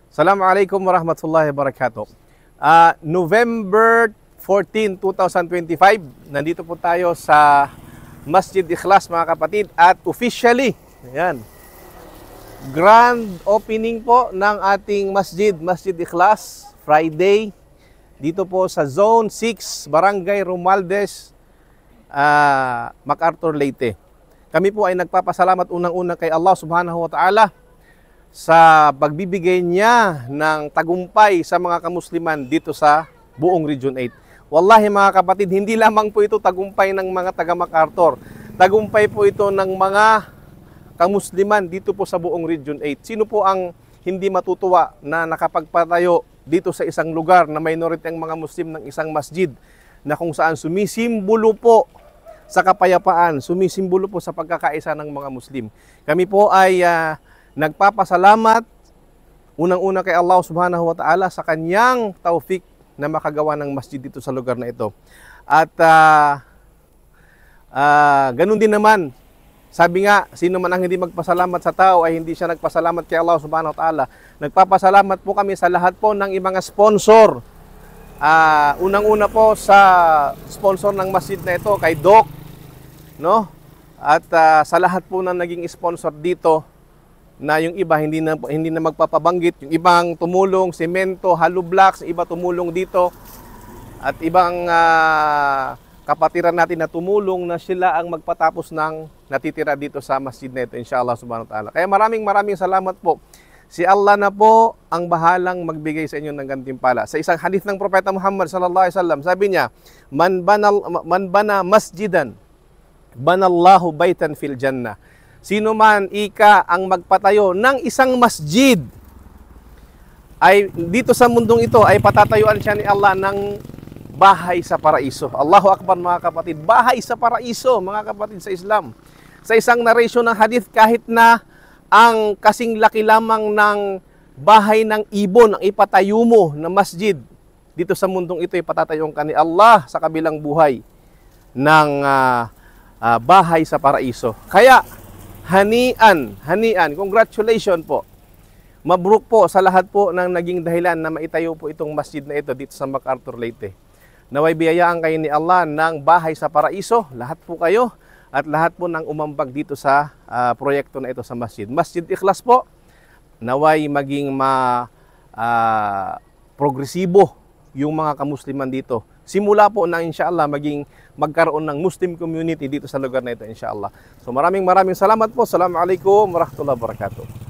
Assalamualaikum warahmatullahi wabarakatuh. November 14, 2025, nandito po tayo sa Masjid Ikhlas mga kapatid at officially, ayan, grand opening po ng ating Masjid Ikhlas, Friday, dito po sa Zone 6, Barangay Romualdez, MacArthur, Leyte. Kami po ay nagpapasalamat unang-una kay Allah subhanahu wa ta'ala sa pagbibigay niya ng tagumpay sa mga kamusliman dito sa buong Region 8. Wallahi mga kapatid, hindi lamang po ito tagumpay ng mga taga MacArthur. Tagumpay po ito ng mga kamusliman dito po sa buong Region 8. Sino po ang hindi matutuwa na nakapagpatayo dito sa isang lugar na minority ang mga Muslim ng isang masjid na kung saan sumisimbolo po sa kapayapaan, sumisimbolo po sa pagkakaisa ng mga Muslim. Kami po ay nagpapasalamat unang-una kay Allah subhanahu wa ta'ala sa kanyang taufik na makagawa ng masjid dito sa lugar na ito. At ganun din naman, sabi nga, sino man ang hindi magpasalamat sa tao ay hindi siya nagpasalamat kay Allah subhanahu wa ta'ala. Nagpapasalamat po kami sa lahat po ng ibang sponsor. Unang-una po sa sponsor ng masjid na ito, kay Doc, no? At sa lahat po na naging sponsor dito, na yung iba hindi na magpapabanggit, yung ibang tumulong, semento, hollow blocks, iba tumulong dito, at ibang kapatiran natin na tumulong na sila ang magpatapos ng natitira dito sa masjid na ito, inshallah subhanahu wa ta'ala. Kaya maraming salamat po. Si Allah na po ang bahalang magbigay sa inyo ng gantimpala. Sa isang hadith ng Propeta Muhammad sallallahu alaihi wasallam, sabi niya, man bana masjidan, banallahu baitan fil jannah. Sino man ang magpatayo ng isang masjid, ay dito sa mundong ito ay patatayuan siya ni Allah ng bahay sa paraiso. Allahu Akbar mga kapatid, bahay sa paraiso mga kapatid sa Islam. Sa isang narration ng hadith, kahit na ang kasing laki lamang ng bahay ng ibon ang ipatayo mo na masjid, dito sa mundong ito ay patatayuan ka ni Allah sa kabilang buhay ng bahay sa paraiso. Kaya hanian, congratulations po. Mabruk po sa lahat po ng naging dahilan na maitayo po itong masjid na ito dito sa MacArthur, Leyte. Naway biyayaan kayo ni Allah ng bahay sa paraiso, lahat po kayo, at lahat po ng umambag dito sa proyekto na ito sa masjid. Masjid Ikhlas po, naway maging progresibo yung mga kamusliman dito. Simula po na inshallah magkaroon ng Muslim community dito sa lugar na ito inshallah. So maraming salamat po. Assalamualaikum warahmatullahi wabarakatuh.